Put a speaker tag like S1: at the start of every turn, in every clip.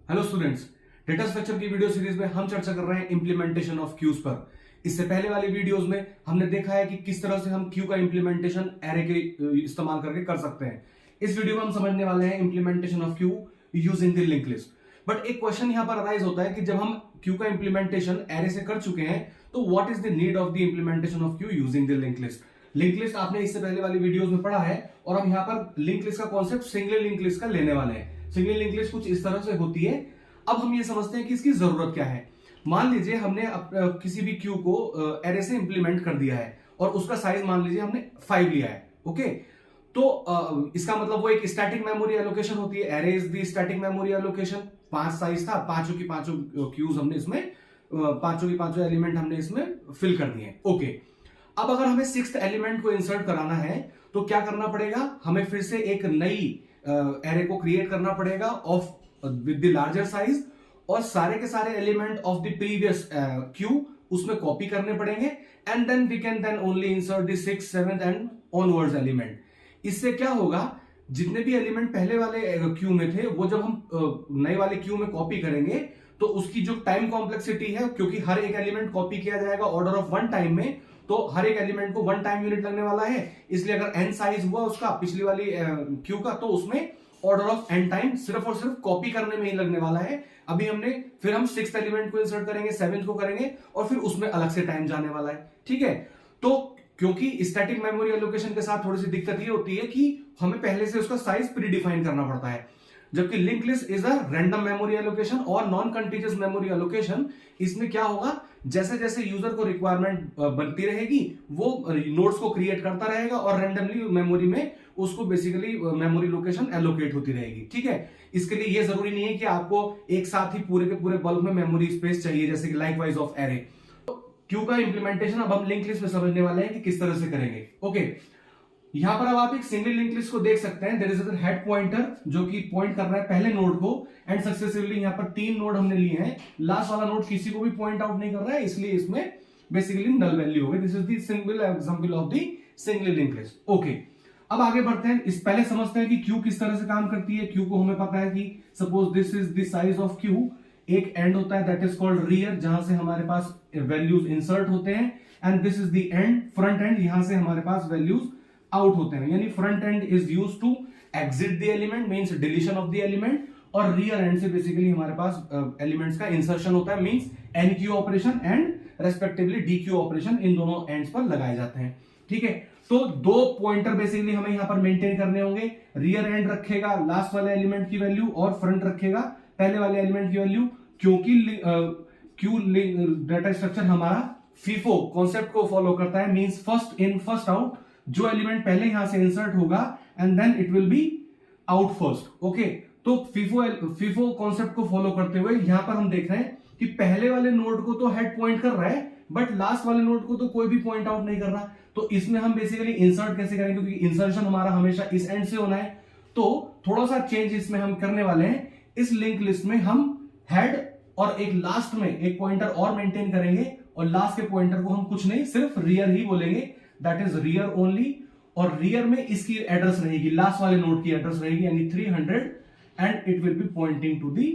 S1: Hello students, data structure की video series में हम चर्चा कर रहे हैं इंप्लीमेंटेशन ऑफ क्यूज पर। इससे पहले वाली वीडियोस में हमने देखा है कि किस तरह से हम क्यू का इंप्लीमेंटेशन एरे के इस्तेमाल करके कर सकते हैं। इस वीडियो में हम समझने वाले हैं implementation of Q using the link list. But एक क्वेश्चन यहां पर अराइज होता है कि जब हम क्यू का इंप्लीमेंटेशन एरे से कर चुके हैं तो what is the need of the implementation of Q using the link list. Link list आपने इससे पहले वाली वीडियोस में पढ़ा है और हम यहाँ पर लिंक लिस्ट का कॉन्सेप्ट सिंगल लिंक लिस्ट का लेने वाले हैं। सिंगल लिंक लिस्ट कुछ इस तरह से होती है। अब हम ये समझते हैं कि इसकी जरूरत क्या है। मान लीजिए हमने किसी भी क्यू को एरे से इंप्लीमेंट कर दिया है और उसका साइज मान लीजिए हमने 5 लिया है। ओके, तो इसका मतलब वो एक स्टैटिक मेमोरी एलोकेशन होती है। Array is the static memory allocation. 5 size था, पांचों की पांचों क्यूज हमने इसमें पांचों की पांचों एलिमेंट हमने इसमें फिल कर दिए। ओके, अब अगर हमें 6th एलिमेंट को इंसर्ट कराना है तो क्या करना पड़ेगा, हमें फिर से एक नई एरे को क्रिएट करना पड़ेगा of with the larger size और सारे के सारे element of the previous queue उसमें कॉपी करने पड़ेंगे and then we can then only insert the 6th 7th and onwards element. इससे क्या होगा, जितने भी एलिमेंट पहले वाले क्यू में थे वो जब हम नए वाले क्यू में कॉपी करेंगे तो उसकी जो टाइम कॉम्प्लेक्सिटी है, क्योंकि हर एक एलिमेंट कॉपी किया जाएगा ऑर्डर ऑफ 1 टाइम में, तो हर एक एलिमेंट को 1 टाइम यूनिट लगने वाला है। इसलिए अगर n साइज हुआ उसका पिछली वाली क्यू का तो उसमें ऑर्डर ऑफ n टाइम सिर्फ और सिर्फ कॉपी करने में ही लगने वाला है। अभी हमने फिर हम 6th एलिमेंट को इंसर्ट करेंगे, 7th को करेंगे और फिर उसमें अलग से टाइम जाने वाला है। ठीक है, तो क्योंकि स्टैटिक मेमोरी एलोकेशन के साथ थोड़ी सी दिक्कत ये होती है कि हमें पहले से उसका साइज प्री डिफाइन करना पड़ता है, जबकि link list is a random memory allocation और नॉन कंटीन्यूअस मेमोरी एलोकेशन। इसमें क्या होगा, जैसे जैसे यूजर को रिक्वायरमेंट बनती रहेगी वो नोड्स को क्रिएट करता रहेगा और रैंडमली मेमोरी में उसको बेसिकली मेमोरी लोकेशन एलोकेट होती रहेगी। ठीक है, इसके लिए ये जरूरी नहीं है कि आपको एक साथ ही पूरे के पूरे बल्क में मेमोरी स्पेस चाहिए, जैसे कि लाइकवाइज ऑफ एरे। क्यू का इंप्लीमेंटेशन अब हम लिंक लिस्ट में समझने वाले हैं कि किस तरह से करेंगे। ओके, यहां पर अब आप एक सिंगल लिंक लिस्ट को देख सकते हैं। There is a head pointer जो कि पॉइंट कर रहा है पहले नोड को एंड सक्सेसिवली यहां पर 3 नोड हमने लिए हैं। लास्ट वाला नोड किसी को भी पॉइंट आउट नहीं कर रहा है, इसलिए इसमें बेसिकली नल वैल्यू होगी। This is the single example of the single link list. Okay, अब आगे बढ़ते हैं। इस पहले समझते हैं कि क्यू किस तरह से काम करती है। क्यू को हमें पता है कि suppose this is the size of Q. एक एंड होता है दैट इज कॉल्ड रियर, जहां से हमारे पास वैल्यूज इंसर्ट होते हैं, and this is the end, front end, यहां से हमारे पास वैल्यूज आउट होते हैं। यानी front end is used to exit the element, means deletion of the element, और रियर एंड से बेसिकली हमारे पास एलिमेंट्स का इंसर्शन होता है, means enqueue operation and respectively dequeue operation इन दोनों एंड्स पर लगाए जाते हैं। ठीक है, तो 2 पॉइंटर बेसिकली हमें यहां पर मेंटेन करने होंगे। रियर एंड रखेगा लास्ट वाले एलिमेंट की वैल्यू और फ्रंट रखेगा पहले वाले एलिमेंट की वैल्यू, क्योंकि क्यू डाटा स्ट्रक्चर हमारा फीफो कॉन्सेप्ट को फॉलो करता है, means first in first out. जो एलिमेंट पहले यहां से इंसर्ट होगा and then it will be out first. Okay, तो फीफो कॉन्सेप्ट को फॉलो करते हुए यहां पर हम देख रहे हैं कि पहले वाले नोड को तो हेड पॉइंट कर रहा है बट लास्ट वाले नोड को तो कोई भी पॉइंट आउट नहीं कर रहा। तो इसमें हम बेसिकली इंसर्ट कैसे करेंगे, क्योंकि इंसर्शन हमारा हमेशा इस एंड से होना है, तो थोड़ा सा चेंज इसमें हम करने वाले हैं। इस लिंक लिस्ट में हम हेड और एक लास्ट में एक पॉइंटर और मेंटेन करेंगे और लास्ट के पॉइंटर को हम कुछ नहीं सिर्फ रियर ही बोलेंगे, दैट इज रियर ओनली। और रियर में इसकी एड्रेस रहेगी, लास्ट वाले नोड की एड्रेस रहेगी, यानी 300, and it will be pointing to the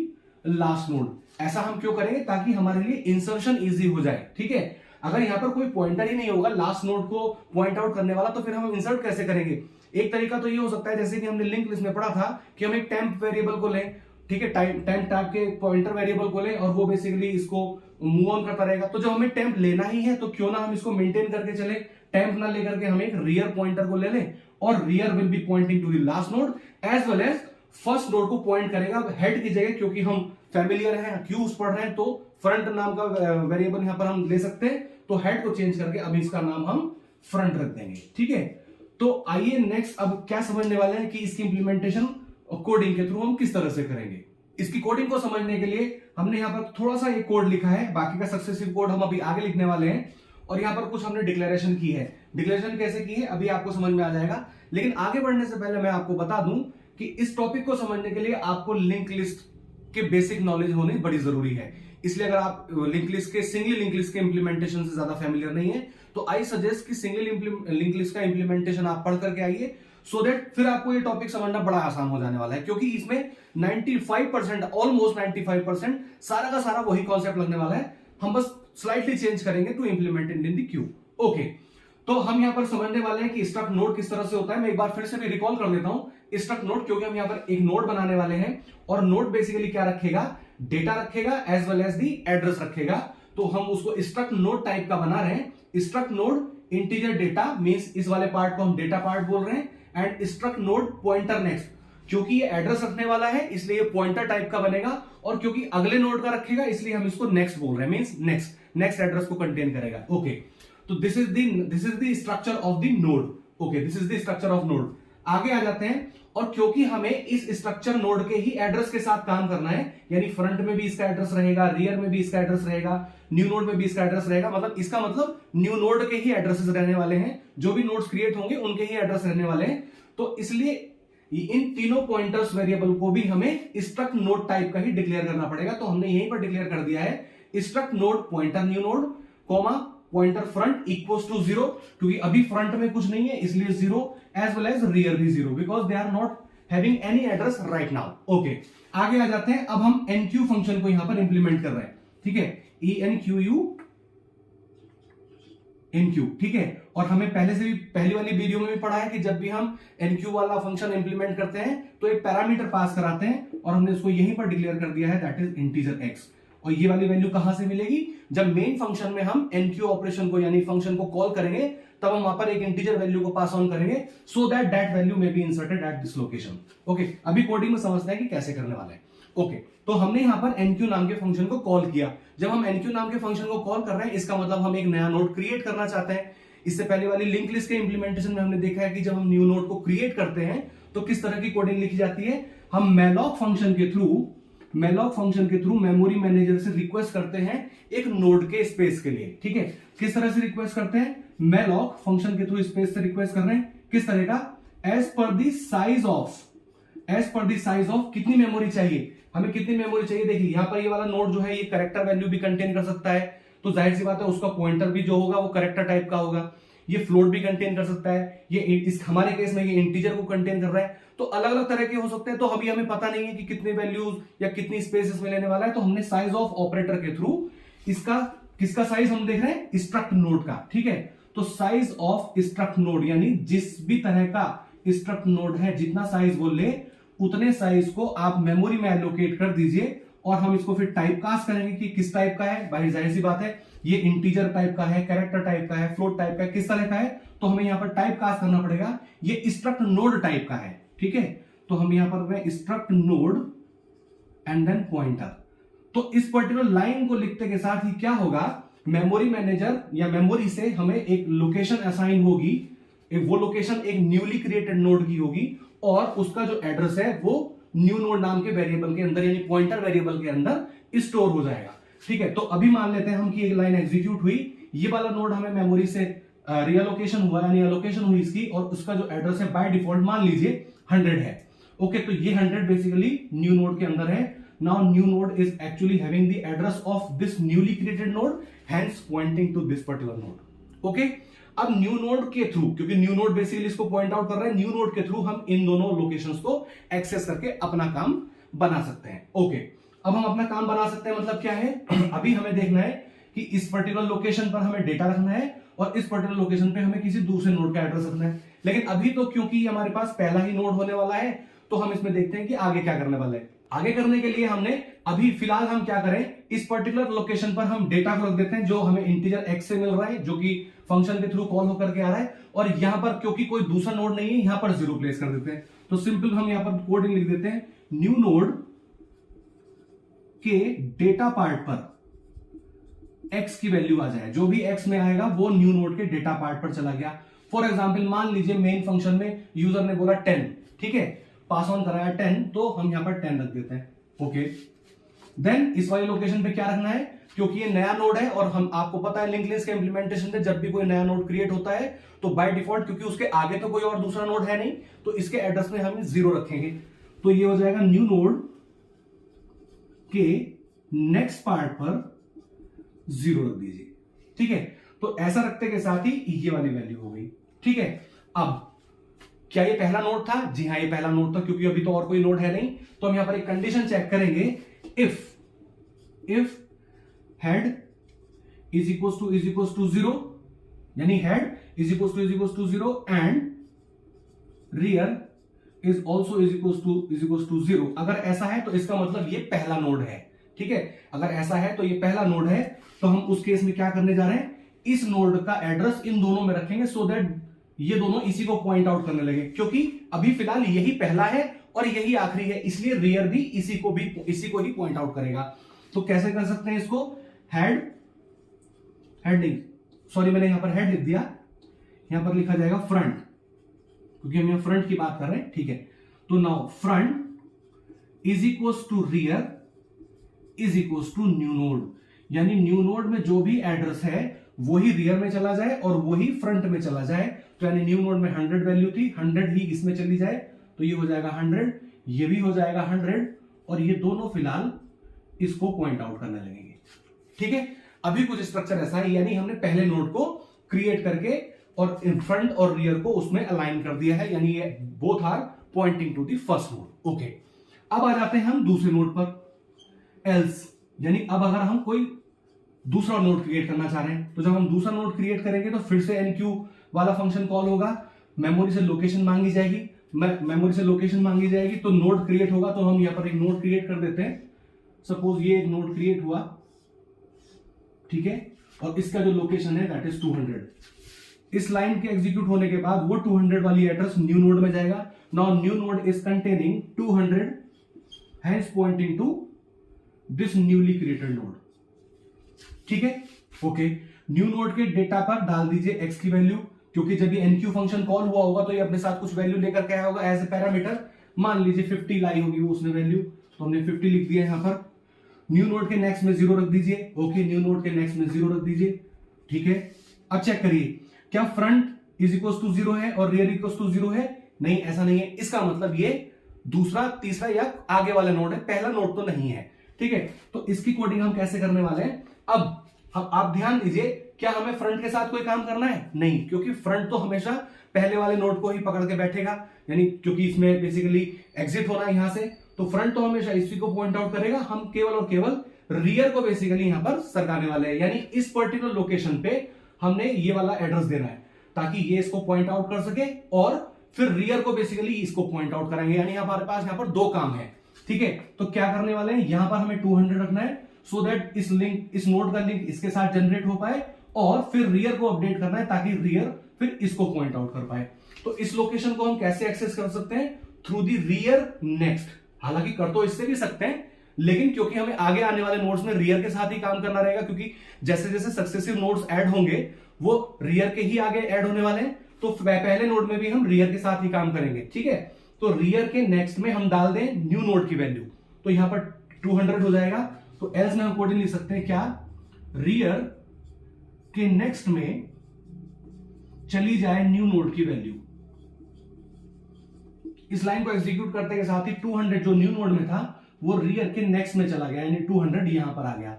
S1: last node. ऐसा हम क्यों करेंगे, ताकि हमारे लिए इंसर्शन इजी हो जाए। ठीक है, अगर यहां पर कोई पॉइंटर ही नहीं होगा लास्ट नोड को पॉइंट आउट करने वाला, तो फिर हम इंसर्ट कैसे करेंगे। एक तरीका तो ये हो सकता है, जैसे कि हमने लिंक लिस्ट में पढ़ा था कि हम एक टेम्प वेरिएबल को लें। ठीक है, टेम्प टैग के पॉइंटर वेरिएबल को लें और वो बेसिकली इसको मूव ऑन करता रहेगा। तो जब हमें टेम्प लेना ही है तो क्यों ना हम इसको मेंटेन करके चले, टेम्प ना लेकर के हम एक रियर पॉइंटर को ले लें और rear will be pointing to the last node as well as first node को पॉइंट करेगा हेड की जगह, क्योंकि हम फैमिलियर हैं, क्यूज पढ़ रहे हैं, तो फ्रंट नाम का वेरिएबल यहां पर हम ले सकते हैं। तो हेड को चेंज करके अब इसका नाम हम फ्रंट रख देंगे। ठीक है, तो आइए नेक्स्ट अब क्या समझने वाले हैं कि इसकी इंप्लीमेंटेशन कोडिंग के थ्रू हम किस तरह से करेंगे। इसकी कोडिंग को समझने के लिए हमने यहां पर थोड़ा सा एक कोड लिखा है, बाकी का सक्सेसिव कोड हम अभी आगे लिखने वाले हैं। और यहां पर कुछ हमने डिक्लेरेशन की है। डिक्लेरेशन कैसे की है अभी आपको समझ में आ जाएगा, लेकिन आगे बढ़ने से पहले मैं आपको बता दूं कि इस टॉपिक को समझने के लिए आपको लिंक लिस्ट के बेसिक नॉलेज होनी बड़ी जरूरी है। इसलिए अगर आप लिंक लिस्ट के सिंगल लिंक लिस्ट के इंप्लीमेंटेशन से ज्यादा फैमिलियर नहीं है तो आई सजेस्ट कि सिंगल लिंक लिस्ट का इंप्लीमेंटेशन आप पढ़ करके आइए सो दैट फिर आपको ये टॉपिक समझना बड़ा आसान हो जाने वाला है, क्योंकि इसमें 95% ऑलमोस्ट 95% सारा का सारा वही कॉन्सेप्ट लगने वाला है, हम बस स्लाइटली चेंज करेंगे to implement in the queue. Okay, तो हम यहां पर समझने वाले हैं कि स्ट्रक्ट नोड किस तरह से होता है। मैं एक बार फिर से भी रिकॉल कर देता हूं स्ट्रक्ट नोड, क्योंकि हम यहां पर एक नोड बनाने वाले हैं और नोड बेसिकली क्या रखेगा, डेटा रखेगा as well as the address रखेगा। तो हम उसको स्ट्रक्ट नोड टाइप का बना रहे हैं। Struct node integer data means इस वाले पार्ट को हम डेटा पार्ट बोल रहे हैं, and struct node pointer next, क्योंकि ये एड्रेस रखने वाला है इसलिए ये पॉइंटर टाइप का बनेगा, और क्योंकि अगले नोड का रखेगा इसलिए हम इसको नेक्स्ट बोल रहे हैं, मींस नेक्स्ट एड्रेस को कंटेन करेगा। ओके, तो this is the structure of the node. Okay, this is the structure of node. आगे आ जाते हैं, और क्योंकि हमें इस स्ट्रक्चर नोड के ही एड्रेस के साथ काम करना है, यानी फ्रंट में भी इसका एड्रेस रहेगा, रियर में भी इसका एड्रेस रहेगा, न्यू नोड में भी इसका एड्रेस रहेगा, मतलब इसका मतलब न्यू नोड के ही एड्रेसेस रहने वाले हैं, जो भी नोड्स क्रिएट होंगे उनके ही एड्रेस रहने वाले हैं। तो इसलिए इन तीनों पॉइंटर्स वेरिएबल को भी हमें स्ट्रक्ट नोड टाइप का ही डिक्लेयर करना पड़ेगा। तो हमने यहीं पर डिक्लेयर कर दिया है struct node pointer new node comma pointer front equals to 0, क्योंकि अभी फ्रंट में कुछ नहीं है इसलिए 0, एज वेल एज रियर भी 0, because they are not having any address right now. Okay, आगे आ जाते हैं। अब हम एनक्यू फंक्शन को यहां पर इंप्लीमेंट कर रहे हैं, ठीक है, ENQU एनक्यू, ठीक है। और हमें पहले से भी पहली वाली वीडियो में भी पढ़ा है कि जब भी हम एनक्यू वाला फंक्शन इंप्लीमेंट करते हैं तो एक पैरामीटर पास कराते हैं, और हमने उसको यहीं पर डिक्लेयर कर दिया है, दैट इज इंटीजर x। और ये वाली वैल्यू कहां से मिलेगी, जब मेन फंक्शन में हम एनक्यू ऑपरेशन को यानी फंक्शन को कॉल करेंगे तब हम वहां पर एक इंटीजर वैल्यू को पास ऑन करेंगे, सो दैट वैल्यू में be inserted at this location. Okay, अभी कोडिंग में समझते हैं कि कैसे करने वाले हैं। ओके, तो हमने यहां पर एनक्यू नाम के फंक्शन को कॉल किया। जब हम एनक्यू नाम के फंक्शन को कॉल कर रहे हैं, इसका मतलब हम एक नया नोड क्रिएट करना चाहते हैं। इससे पहले वाली लिंक लिस्ट के इंप्लीमेंटेशन में हमने देखा है कि जब हम न्यू नोड को क्रिएट करते हैं तो किस तरह की कोडिंग लिखी जाती है। हम मैलॉक फंक्शन के थ्रू मेमोरी मैनेजर से रिक्वेस्ट करते हैं एक नोड के स्पेस के लिए, ठीक है। किस तरह से रिक्वेस्ट करते हैं, मैलॉक फंक्शन के थ्रू स्पेस से रिक्वेस्ट कर रहे हैं, किस तरह का, as per the size of कितनी मेमोरी चाहिए, हमें कितनी मेमोरी चाहिए। देखिए यहां पर ये वाला नोड जो है ये कैरेक्टर वैल्यू भी कंटेन कर सकता है, तो जाहिर सी बात है उसका पॉइंटर भी जो होगा वो कैरेक्टर टाइप का होगा। ये फ्लोट भी कंटेन कर सकता है, ये इस हमारे केस में ये इंटीजर को कंटेन कर रहा है, तो अलग अलग तरह के हो सकते हैं। तो अभी हमें पता नहीं है कि कितने वैल्यूज या कितनी स्पेस इसमें लेने वाला है, तो हमने साइज ऑफ ऑपरेटर के थ्रू इसका किसका साइज हम देख रहे हैं, स्ट्रक्ट नोड का, ठीक है। तो साइज ऑफ स्ट्रक्ट नोड यानी जिस भी तरह का स्ट्रक्ट नोड है जितना साइज वो ले उतने साइज को आप मेमोरी में एलोकेट कर दीजिए, और हम इसको फिर टाइप कास्ट करेंगे कि किस टाइप का है। भाई जाहिर सी बात है ये इंटीजर टाइप का है, कैरेक्टर टाइप का है, फ्लोट टाइप का है, किस तरह का है, तो हमें यहां पर टाइप कास्ट करना पड़ेगा ये स्ट्रक्ट नोड टाइप का है, ठीक है। तो हम यहां पर struct node and then pointer. तो इस पर्टिकुलर लाइन को लिखते के साथ ही क्या होगा, मेमोरी मैनेजर या मेमोरी से हमें एक लोकेशन असाइन होगी, वो लोकेशन एक न्यूली क्रिएटेड नोड की होगी, और उसका जो एड्रेस है वो न्यू नोड नाम के वेरिएबल के अंदर यानी पॉइंटर वेरिएबल के अंदर स्टोर हो जाएगा, ठीक है। तो अभी मान लेते हैं हम कि एक लाइन एग्जीक्यूट हुई, ये वाला नोड हमें मेमोरी से रियलोकेशन हुआ यानी एलोकेशन हुई इसकी, और उसका जो एड्रेस है बाय डिफॉल्ट मान लीजिए 100 है। ओके, तो ये 100 बेसिकली न्यू नोड के अंदर है। Now new node is actually having the address of this newly created node, hence pointing to this particular node. Okay, अब न्यू नोड के थ्रू, क्योंकि न्यू नोड बेसिकली इसको पॉइंट आउट कर रहा है, न्यू नोड के थ्रू हम इन दोनों लोकेशंस को एक्सेस करके अपना काम बना सकते हैं। ओके, अब हम अपना काम बना सकते हैं मतलब क्या है, अभी हमें देखना है कि इस पर्टिकुलर लोकेशन पर हमें डेटा रखना है और इस पर्टिकुलर लोकेशन पे हमें किसी दूसरे नोड का एड्रेस रखना है। लेकिन अभी तो क्योंकि हमारे पास पहला ही नोड होने वाला है, तो हम इसमें देखते हैं कि आगे क्या करने वाले हैं। आगे करने के लिए हमने अभी फिलहाल हम क्या करें, इस पर्टिकुलर लोकेशन पर हम डेटा को रख देते हैं जो हमें इंटीजर x से मिल रहा है, जो कि फंक्शन के थ्रू कॉल होकर के आ रहा है, और यहां पर क्योंकि कोई दूसरा नोड नहीं है यहां पर 0 प्लेस कर देते हैं। तो सिंपल हम यहां पर कोडिंग लिख देते हैं, न्यू नोड के डेटा पार्ट पर x की वैल्यू आ जाए, जो भी x में आएगा वो न्यू नोड के डेटा पार्ट पर चला गया। फॉर एग्जाम्पल मान लीजिए मेन फंक्शन में यूजर ने बोला 10, ठीक है, पास ऑन कराया 10, तो हम यहां पर 10 रख देते हैं। ओके, देन इस वाली लोकेशन पे क्या रखना है, क्योंकि ये नया नोड है और हम आपको पता है लिंक लिस्ट के इंप्लीमेंटेशन में जब भी कोई नया नोड क्रिएट होता है तो बाय डिफॉल्ट, क्योंकि उसके आगे तो कोई और दूसरा नोड है नहीं, तो इसके एड्रेस में हम 0 रखेंगे। तो ये हो जाएगा न्यू नोड के नेक्स्ट पार्ट पर 0 रख दीजिए, ठीक है। तो ऐसा रखते के साथ ही ये वाली वैल्यू हो गई, ठीक है। अब क्या ये पहला नोड था? जी हाँ, ये पहला नोड था, क्योंकि अभी तो और कोई नोड है नहीं। तो हम यहां पर एक कंडीशन चेक करेंगे, if head is equal to 0, यानी head is equal to 0 and rear is also is equal to 0। अगर ऐसा है तो इसका मतलब ये पहला नोड है। ठीक है, अगर ऐसा है तो ये पहला नोड है। तो हम उस केस में क्या करने जा रहे हैं, इस नोड का एड्रेस इन दोनों में रखेंगे, सो दैट ये दोनों इसी को पॉइंट आउट करने लगे, क्योंकि अभी फिलहाल यही पहला है और यही आखिरी है, इसलिए रियर भी इसी को ही पॉइंट आउट करेगा। तो कैसे कर सकते हैं इसको, हेड नहीं, सॉरी मैंने यहां पर हेड लिख दिया, यहां पर लिखा जाएगा फ्रंट, क्योंकि हम यहां फ्रंट की बात कर रहे हैं। ठीक है, तो now front is equal to rear is equal to new node, यानी न्यू नोड में जो भी एड्रेस है वही रियर में चला जाए और वही फ्रंट में चला जाए। तो यानी न्यू नोड में 100 वैल्यू थी, 100 ही इसमें चली जाए, तो ये हो जाएगा 100, ये भी हो जाएगा 100, और ये दोनों फिलहाल इसको पॉइंट आउट करने लगेंगे। ठीक है, अभी कुछ स्ट्रक्चर ऐसा है, यानी हमने पहले नोड को क्रिएट करके और इन फ्रंट और रियर को उसमें अलाइन कर दिया है, यानी ये both are pointing to the first node. Okay, अब आ जाते हैं हम दूसरे नोड पर, एल्स, यानी अब अगर हम कोई दूसरा नोड क्रिएट करना चाह रहे हैं, तो जब हम दूसरा नोड क्रिएट करेंगे तो फिर से एनक्यू वाला फंक्शन कॉल होगा, मेमोरी से लोकेशन मांगी जाएगी, तो नोड क्रिएट होगा। तो हम यहां पर एक नोड क्रिएट कर देते हैं, सपोज ये एक नोड क्रिएट हुआ, ठीक है, और इसका जो लोकेशन है दैट इज 200। इस लाइन के एग्जीक्यूट होने के बाद वो 200 वाली एड्रेस न्यू नोड में जाएगा। Now new node is containing 200, hence pointing to this newly created node. ठीक है, ओके, न्यू नोड के डेटा पर डाल दीजिए एक्स की वैल्यू, क्योंकि जब ये एनक्यू फंक्शन कॉल हुआ होगा तो ये अपने साथ कुछ वैल्यू लेकर के आया होगा एज ए पैरामीटर। मान लीजिए 50 लाई होगी वो उसने वैल्यू, तो हमने 50 लिख दिया यहां पर। न्यू नोड के नेक्स्ट में 0 रख दीजिए, ओके, न्यू नोड के नेक्स्ट में 0 रख दीजिए। ठीक है, अब चेक करिए, क्या फ्रंट इज इक्वल टू 0 है और रियर इक्वल टू 0 है? नहीं, ऐसा नहीं है। इसका मतलब ये दूसरा, तीसरा या आगे वाला नोड है, पहला नोड तो नहीं है। ठीक है, तो इसकी कोडिंग हम कैसे करने वाले हैं? अब आप ध्यान दीजिए, क्या हमें फ्रंट के साथ कोई काम करना है? नहीं, क्योंकि फ्रंट तो हमेशा पहले वाले नोड को ही पकड़ के बैठेगा, यानी क्योंकि इसमें बेसिकली एग्जिट होना है यहां से, तो फ्रंट तो हमेशा इसी को पॉइंट आउट करेगा। हम केवल और केवल रियर को बेसिकली यहां पर सरकाने वाले हैं, यानी इस पर्टिकुलर लोकेशन पे हमने ये वाला एड्रेस देना है ताकि ये इसको पॉइंट आउट कर सके, और फिर रियर को बेसिकली इसको पॉइंट आउट करेंगे, यानी हमारे पास यहां पर दो काम है। ठीक है, तो क्या करने वाले हैं, यहां पर हमें 200 रखना है, सो दैट इस नोड का लिंक इसके साथ जनरेट हो पाए, और फिर रियर को अपडेट करना है ताकि रियर फिर इसको पॉइंट आउट कर पाए। तो इस लोकेशन को हम कैसे एक्सेस कर सकते हैं? Through the rear next. हालांकि कर तो इससे भी सकते हैं, लेकिन क्योंकि हमें आगे आने वाले नोड्स में रियर के साथ ही काम करना रहेगा, क्योंकि जैसे जैसे सक्सेसिव नोड्स ऐड होंगे वो रियर के ही आगे ऐड होने वाले हैं, तो पहले नोड में भी हम रियर के साथ ही काम करेंगे। ठीक है, तो रियर के नेक्स्ट में हम डाल दें न्यू नोड की वैल्यू, तो यहां पर 200 हो जाएगा। तो एल्स में हम कोडिंग लिख सकते हैं क्या, रियर के नेक्स्ट में चली जाए न्यू नोड की वैल्यू। इस लाइन को एग्जीक्यूट करते के साथ ही 200 जो न्यू नोड में था वो रियर के नेक्स्ट में चला गया, यानी 200 यहां पर आ गया।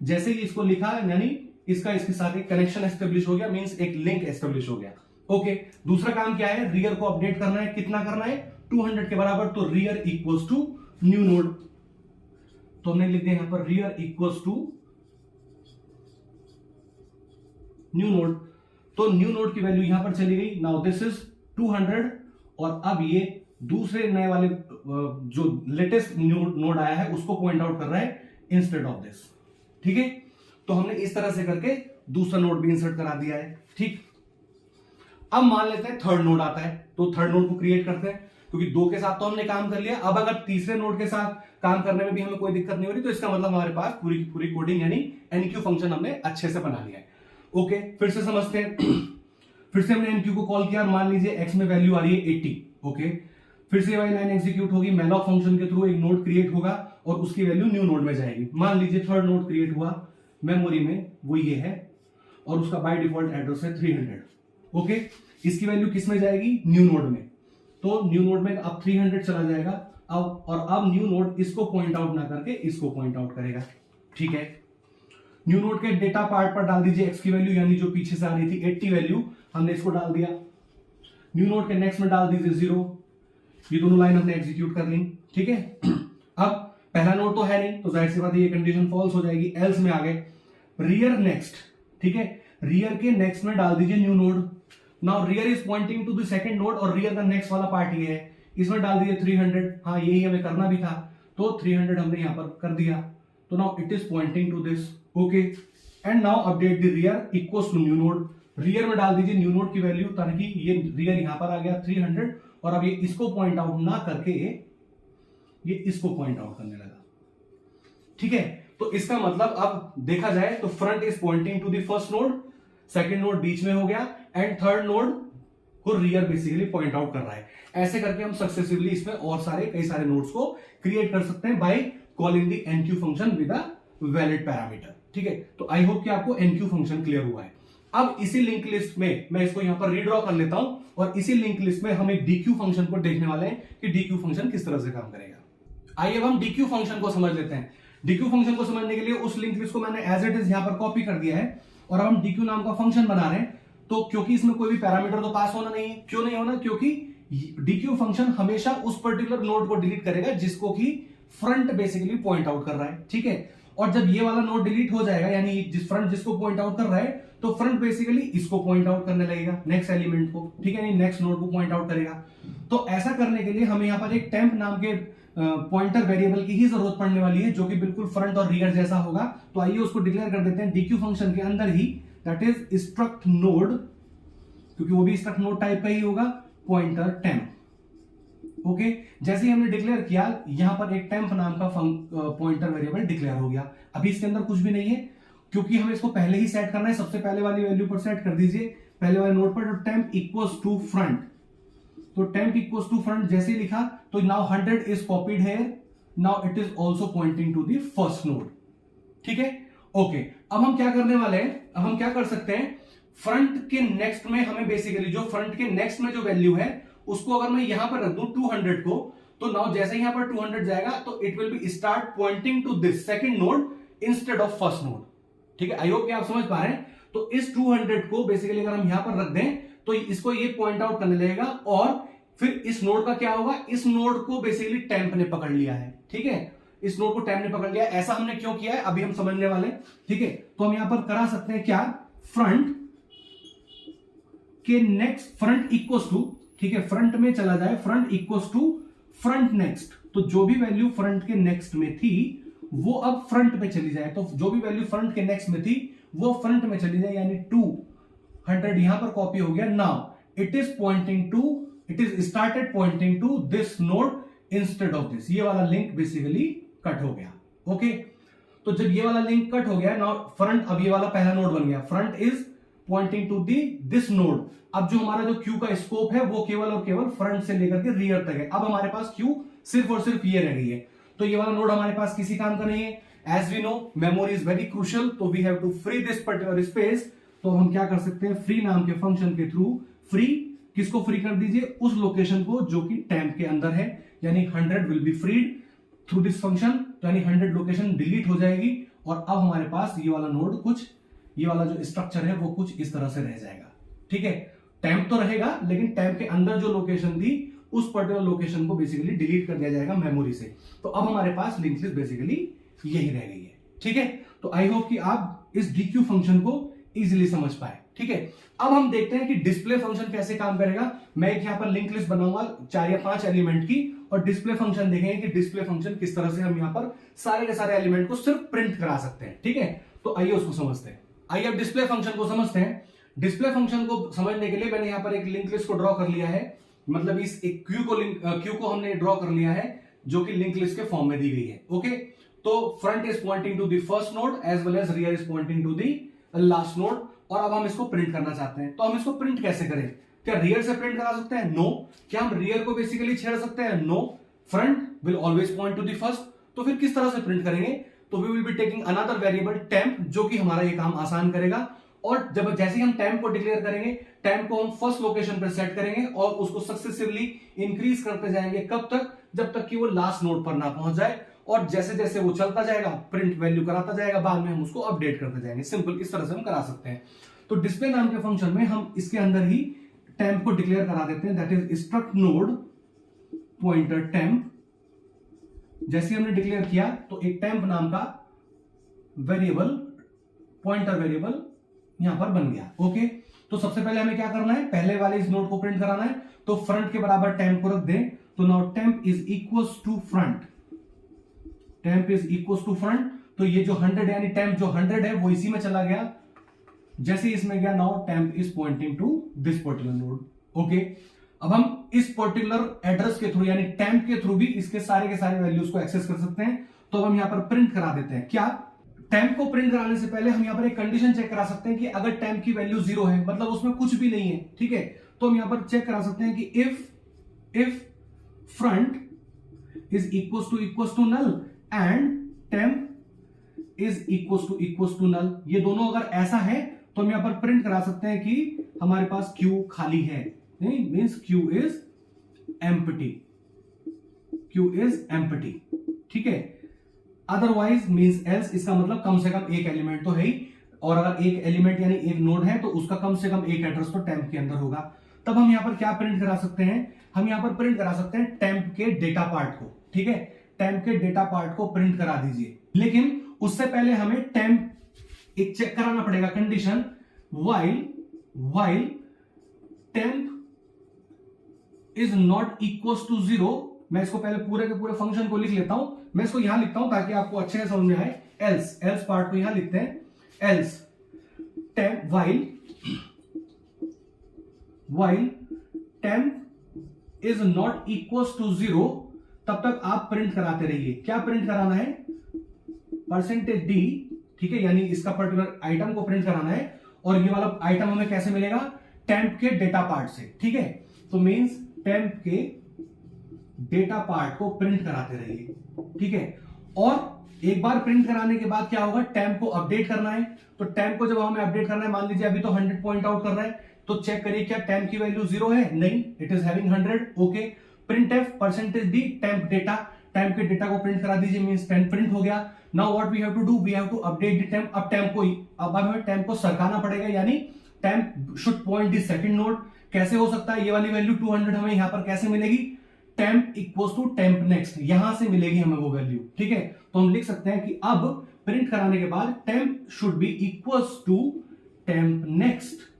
S1: जैसे ही इसको लिखा, यानी इसका इसके साथ एक कनेक्शन एस्टेब्लिश हो गया, मींस एक लिंक एस्टेब्लिश हो गया। ओके, दूसरा काम क्या है, रियर को अपडेट करना है। कितना करना है? 200 के बराबर, तो rear equals to new node, तो हमने लिख दिया यहां पर rear equals to new node. तो न्यू नोड की वैल्यू यहां पर चली गई। नाउ दिस इज 200, और अब ये दूसरे नए वाले जो लेटेस्ट नोड आया है उसको पॉइंट आउट कर रहा है इंस्टेड ऑफ दिस। ठीक है, तो हमने इस तरह से करके दूसरा नोड भी इंसर्ट करा दिया है। ठीक, अब मान लेते हैं थर्ड नोड आता है, तो थर्ड नोड को क्रिएट करते हैं, क्योंकि दो के साथ तो हमने काम कर लिया। अब अगर तीसरे नोड के साथ काम करने में भी हमें कोई दिक्कत नहीं हो रही, तो इसका मतलब हमारे पास पूरी पूरी कोडिंग यानी एनक्यू फंक्शन हमने अच्छे से बना लिया है। ओके, फिर से समझते हैं। फिर से हमने एनक्यू को कॉल किया, मान लीजिए एक्स में वैल्यू आ रही है 80। ओके, फिर से वाली लाइन एग्जीक्यूट होगी, मैलॉक फंक्शन के थ्रू एक नोड क्रिएट होगा और उसकी वैल्यू न्यू नोड में जाएगी। मान लीजिए थर्ड नोड क्रिएट हुआ, मेमोरी में वो ये है और उसका बाय डिफॉल्ट एड्रेस है 300। ओके, इसकी वैल्यू किस में जाएगी? न्यू नोड में। तो न्यू नोड में अब 300 चला जाएगा अब न्यू नोड इसको पॉइंट आउट ना करके इसको पॉइंट आउट करेगा। ठीक है, न्यू नोड के डेटा पार्ट पर डाल दीजिए एक्स की वैल्यू, यानी जो पीछे से आ रही थी 80 वैल्यू, हमने इसको डाल दिया। न्यू नोड के नेक्स्ट में डाल दीजिए 0। ये दोनों लाइन हमने एग्जीक्यूट कर ली, ठीक है। अब पहला नोड तो है नहीं, तो जाहिर सी बात है ये कंडीशन फॉल्स हो जाएगी, एल्स में आ गए। रियर नेक्स्ट, ठीक है, रियर के नेक्स्ट में डाल दीजिए new node. Now rear is pointing to the second node और रियर का नेक्स्ट वाला पार्ट ये है, इसमें डाल दीजिए 300। हाँ, यही हमें करना भी था, तो 300 हमने यहां पर कर दिया। तो now it is pointing to this, okay. And now update the rear equals to new node. Rear में डाल दीजिए न्यू नोड की वैल्यू, ताकि ये रियर यहां पर आ गया 300 और अब ये इसको पॉइंट आउट ना करके ये इसको पॉइंट आउट करने लगा, ठीक है। तो इसका मतलब अब देखा जाए तो front is pointing to the first node, second node बीच में हो गया एंड थर्ड नोड को रियर बेसिकली पॉइंट आउट कर रहा है। ऐसे करके हम सक्सेसिवली इसमें और कई सारे नोड्स को क्रिएट कर सकते हैं by calling the NQ function with a valid parameter, ठीक है। तो आई होप कि आपको एनक्यू फंक्शन क्लियर हुआ है। अब इसी लिंक लिस्ट में मैं इसको यहां पर रीड्रॉ कर लेता हूं और इसी लिंक लिस्ट में हम एक डीक्यू फंक्शन को देखने वाले हैं कि डीक्यू फंक्शन किस तरह से काम करेगा। आइए अब हम डीक्यू फंक्शन को समझ लेते हैं। डीक्यू फंक्शन को समझने के लिए उस लिंक लिस्ट को मैंने एज इट इज यहां पर कॉपी कर दिया है और अब हम डीक्यू नाम का फंक्शन बना रहे हैं। तो क्योंकि इसमें कोई भी पैरामीटर तो पास होना नहीं है, क्यों नहीं होना, क्योंकि डीक्यू फंक्शन हमेशा उस पर्टिकुलर नोड को डिलीट करेगा जिसको कि फ्रंट बेसिकली पॉइंट आउट कर रहा है, ठीक है। और जब ये वाला नोड डिलीट हो जाएगा, यानी फ्रंट जिसको पॉइंट आउट कर रहा है, तो फ्रंट बेसिकली इसको पॉइंट आउट करने लगेगा, नेक्स्ट एलिमेंट को, ठीक है, नेक्स्ट नोड को पॉइंट आउट करेगा। तो ऐसा करने के लिए हमें यहाँ पर एक टेम्प नाम के पॉइंटर वेरिएबल की ही जरूरत पड़ने वाली है, जो कि बिल्कुल फ्रंट और रियर जैसा होगा। तो आइए उसको डिक्लेयर कर देते हैं डीक्यू फंक्शन के अंदर ही, दैट इज स्ट्रक्ट नोड, क्योंकि वो भी स्ट्रक्ट नोड टाइप का ही होगा, पॉइंटर टेम्प, ओके। जैसे ही हमने डिक्लेयर किया, यहां पर एक टेम्प नाम का पॉइंटर वेरिएबल डिक्लेयर हो गया। अभी इसके अंदर कुछ भी नहीं है, क्योंकि हमें इसको पहले ही सेट करना है। सबसे पहले वाली वैल्यू पर सेट कर दीजिए, पहले वाले नोड पर, टेम्प इक्वल्स टू फ्रंट। तो टेम्प इक्वल्स टू फ्रंट जैसे ही लिखा, तो now 100 is copied here, now it is also pointing to the first node, ठीक है, ओके। अब हम क्या करने वाले हैं, अब हम क्या कर सकते हैं, फ्रंट के नेक्स्ट में हमें बेसिकली जो फ्रंट के नेक्स्ट में जो वैल्यू है उसको अगर मैं यहां पर रख दूं 200 को, तो नाउ जैसे यहां पर 200 जाएगा तो it will be start pointing to this second node instead of first node, ठीक है। आई होप कि आप समझ पा रहे हैं। तो इस 200 को बेसिकली अगर हम यहां पर रख दें तो इसको ये पॉइंट आउट करने लगेगा और फिर इस नोड का क्या होगा, इस नोड को बेसिकली टेम्प ने पकड़ लिया है, ठीक है, इस नोड को टेम्प ने पकड़ लिया। ऐसा हमने क्यों किया है अभी हम समझने वाले, ठीक है। तो हम यहां पर करा सकते हैं क्या, फ्रंट के नेक्स्ट, फ्रंट इक्वल्स टू, ठीक है, फ्रंट में चला जाए, front equals to front next. तो जो भी वैल्यू फ्रंट के नेक्स्ट में थी वो अब फ्रंट पे चली जाए, तो जो भी वैल्यू फ्रंट के नेक्स्ट में थी वो फ्रंट में चली जाए, यानी 200 यहां पर कॉपी हो गया। Now it is pointing to, it is started pointing to this node instead of this. ये वाला लिंक बेसिकली कट हो गया, ओके। तो जब ये वाला लिंक कट हो गया, नाउ फ्रंट, अब ये वाला पहला नोड बन गया, front is pointing to this node. अब जो हमारा जो क्यू का स्कोप है वो केवल और केवल फ्रंट से लेकर के रियर तक है। अब हमारे पास क्यू सिर्फ और सिर्फ ये रह गई है, तो ये वाला नोड हमारे पास किसी काम का नहीं है। As we know memory is very crucial, तो we have to free this particular space. तो हम क्या कर सकते हैं, फ्री नाम के फंक्शन के थ्रू फ्री, किसको फ्री कर दीजिए, उस लोकेशन को जो कि टेम्प के अंदर है, यानी 100 will be freed through this function. तो यानी 100 लोकेशन डिलीट हो जाएगी और अब हमारे पास ये वाला नोड कुछ, ये वाला जो स्ट्रक्चर है वो कुछ इस तरह से रह जाएगा, ठीक है। टेम्प तो रहेगा लेकिन टेम्प के अंदर जो लोकेशन थी उस पर्टिकुलर लोकेशन को बेसिकली डिलीट कर दिया जाएगा मेमोरी से। तो अब हमारे पास लिंक लिस्ट बेसिकली यही रह गई है, ठीक है। तो आई होप कि आप इस डीक्यू फंक्शन को इजीली समझ पाए, ठीक है। अब हम देखते हैं कि डिस्प्ले फंक्शन कैसे काम करेगा। मैं एक यहाँ पर लिंक लिस्ट बनाऊंगा 4 या 5 एलिमेंट की और डिस्प्ले फंक्शन देखेंगे कि डिस्प्ले फंक्शन किस तरह से हम यहाँ पर सारे के सारे एलिमेंट को सिर्फ प्रिंट करा सकते हैं, ठीक है। तो आइए उसको समझते हैं। आइए अब डिस्प्ले फंक्शन को समझते हैं। डिस्प्ले फंक्शन को समझने के लिए मैंने यहाँ पर एक लिंक लिस्ट को ड्रॉ कर लिया है, मतलब इस एक क्यू को हमने ड्रॉ कर लिया है जो कि लिंक लिस्ट के फॉर्म में दी गई है, ओके। तो front is pointing to the first node as well as rear is pointing to the last node. और अब हम इसको प्रिंट करना चाहते हैं, तो हम इसको प्रिंट कैसे करें, क्या रियर से प्रिंट करा सकते हैं, नो। क्या हम रियर को बेसिकली छेड़ सकते हैं, no. Front will always point to the first, तो फिर किस तरह से प्रिंट करेंगे, तो we will be taking another variable temp, जो कि हमारा ये काम आसान करेगा। और जब जैसे ही हम टेम्प को डिक्लेयर करेंगे, टेम्प को हम फर्स्ट लोकेशन पर सेट करेंगे और उसको सक्सेसिवली इंक्रीज करते जाएंगे, कब तक, जब तक कि वो लास्ट नोड पर ना पहुंच जाए। और जैसे जैसे वो चलता जाएगा प्रिंट वैल्यू कराता जाएगा, बाद में हम उसको अपडेट करते जाएंगे। सिंपल इस तरह से हम करा सकते हैं। तो डिस्प्ले नाम के फंक्शन में हम इसके अंदर ही टेम्प को डिक्लेयर करा देते हैं, that is struct node pointer temp. जैसे हमने डिक्लेयर किया तो एक टेम्प नाम का वेरिएबल, पॉइंटर वेरिएबल यहां पर बन गया। ओके, तो सबसे पहले हमें क्या करना है, पहले वाले इस नोड को प्रिंट कराना है, तो फ्रंट के बराबर टेम्प को रख दें। तो now temp is equals to front, temp is equals to front. तो ये जो 100 यानी टेम्प जो 100 है वो इसी में चला गया, जैसे इसमें गया now temp is pointing to this particular node. Okay, अब हम इस पर्टिकुलर एड्रेस के थ्रू यानी टेम्प के थ्रू भी इसके सारे के सारे वैल्यूज को एक्सेस कर सकते हैं। तो अब हम यहां पर प्रिंट करा देते हैं। क्या, टेम्प को प्रिंट कराने से पहले हम यहां पर एक कंडीशन चेक करा सकते हैं कि अगर टेम्प की वैल्यू 0 है, मतलब उसमें कुछ भी नहीं है, ठीक है, तो हम यहां पर चेक करा सकते हैं कि if front is equals to null and temp is equals to null, ये दोनों अगर ऐसा है तो हम यहां पर प्रिंट करा सकते हैं कि हमारे पास क्यू खाली है, means Q is empty, Q is empty, ठीक है। अदरवाइज मींस एल्स, इसका मतलब कम से कम एक एलिमेंट तो है ही, और अगर एक एलिमेंट यानी एक नोड है तो उसका कम से कम एक एड्रेस तो टेम्प के अंदर होगा। तब हम यहां पर क्या प्रिंट करा सकते हैं, हम यहां पर प्रिंट करा सकते हैं टेम्प के डेटा पार्ट को, ठीक है, टेम्प के डेटा पार्ट को प्रिंट करा दीजिए। लेकिन उससे पहले हमें टेम्प एक चेक कराना पड़ेगा condition, while temp is not equals to 0। मैं इसको पहले पूरे के पूरे फंक्शन को लिख लेता हूं, मैं इसको यहां लिखता हूं ताकि आपको अच्छे से समझ में आए। एल्स पार्ट को यहां लिखते हैं, else temp while temp is not equals to 0, तब तक आप प्रिंट कराते रहिए। क्या प्रिंट कराना है, %d, ठीक है, यानी इसका पर्टिकुलर आइटम को प्रिंट कराना है, और ये वाला आइटम हमें कैसे मिलेगा, टेम्प के डेटा पार्ट से, ठीक है। तो मींस टेम्प के डेटा पार्ट को प्रिंट कराते रहिए, ठीक है। और एक बार प्रिंट कराने के बाद क्या होगा, टेम्प को अपडेट करना है। तो टेम्प को जब हमें अपडेट करना है, मान लीजिए अभी तो 100 पॉइंट आउट कर रहा है, तो चेक करिए क्या टेम्प की वैल्यू 0 है, नहीं, it is having 100। Okay, printf %d temp data, temp के डेटा को प्रिंट करा दीजिए, मींस टेम्प प्रिंट हो गया। Now what we have to do, we have to update the temp. अब हमें टेम्प को सरकाना पड़ेगा, यानी temp should point the second node. कैसे हो सकता है, ये वाली वैल्यू 200 हमें यहां पर कैसे मिलेगी, temp equals to temp next, यहां से मिलेगी हमें वो वैल्यू, ठीक है। तो हम लिख सकते हैं कि अब प्रिंट कराने के बाद temp should be equals to temp next.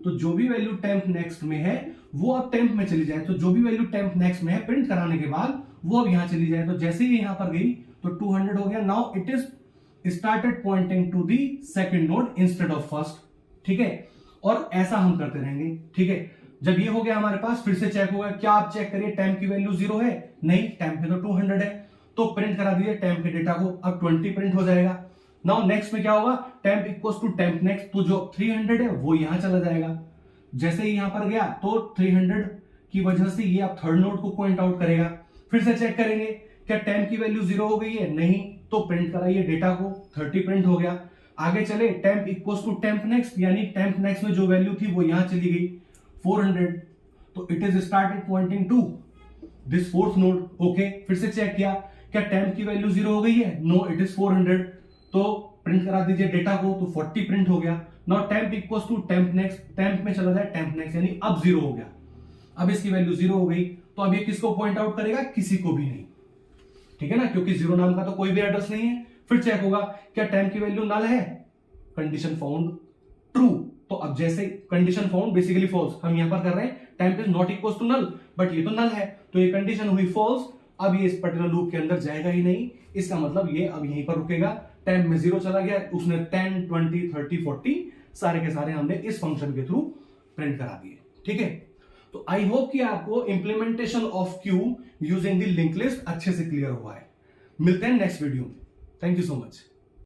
S1: तो जो भी वैल्यू टेम्प नेक्स्ट में है वो अब टेम्प में चली जाए, तो जो भी वैल्यू टेम्प नेक्स्ट में है प्रिंट कराने के बाद वो अब यहां चली जाए। तो जैसे ही यहां पर गई तो 200 हो गया। Now it is started pointing to the second node instead of first, ठीक है। और ऐसा हम करते रहेंगे, ठीक है। जब ये हो गया हमारे पास, फिर से चेक होगा, क्या आप चेक करिए टेम्प की वैल्यू 0 है, नहीं, टेम्प पे तो 200 है, तो प्रिंट करा दीजिए टेम्प के डेटा को, अब 20 प्रिंट हो जाएगा। नाउ नेक्स्ट में क्या होगा, temp equals to temp next, तो जो 300 है वो यहां चला जाएगा। जैसे ही यहां पर गया तो 300 की वजह से ये अब थर्ड नोड को पॉइंट आउट करेगा। फिर से चेक करेंगे क्या टेम्प की वैल्यू 0 हो गई है, नहीं, तो प्रिंट कराइए डेटा को, 30 प्रिंट हो गया। आगे चले, temp equals to temp next, यानी टेम्प नेक्स्ट में जो वैल्यू थी वो यहां चली गई 400, तो it is started pointing to this fourth node. Okay, फिर से चेक किया क्या टेम्प की वैल्यू 0 हो गई है, नो, इट इज 400, तो प्रिंट करा दीजिए डेटा को, तो 40 प्रिंट हो गया। Now temp equals to temp next, temp में चला जाए टेम्प नेक्स्ट, यानी अब 0 हो गया। अब इसकी वैल्यू 0 हो गई, तो अब ये किसको पॉइंट आउट करेगा, किसी को भी नहीं, ठीक है ना, क्योंकि 0 नाम का तो कोई भी एड्रेस नहीं है। फिर चेक होगा क्या टेम्प की वैल्यू नल है, कंडीशन फाउंड ट्रू। तो अब जैसे कंडीशन फाउंड बेसिकली फॉल्स, हम यहां पर कर रहे हैं temp is not equals to null, but ये तो नल है, तो ये कंडीशन हुई फॉल्स। अब ये इस पर्टिकुलर लूप के अंदर जाएगा ही नहीं, इसका मतलब ये अब यहीं पर रुकेगा। टेम्प में 0 चला गया, उसने 10, 20, 30, 40 सारे के सारे हमने इस फंक्शन के थ्रू प्रिंट करा दिए, ठीक है। तो आई होप कि आपको implementation of Q using the link list अच्छे से क्लियर हुआ है। मिलते हैं नेक्स्ट वीडियो में, थैंक यू सो मच।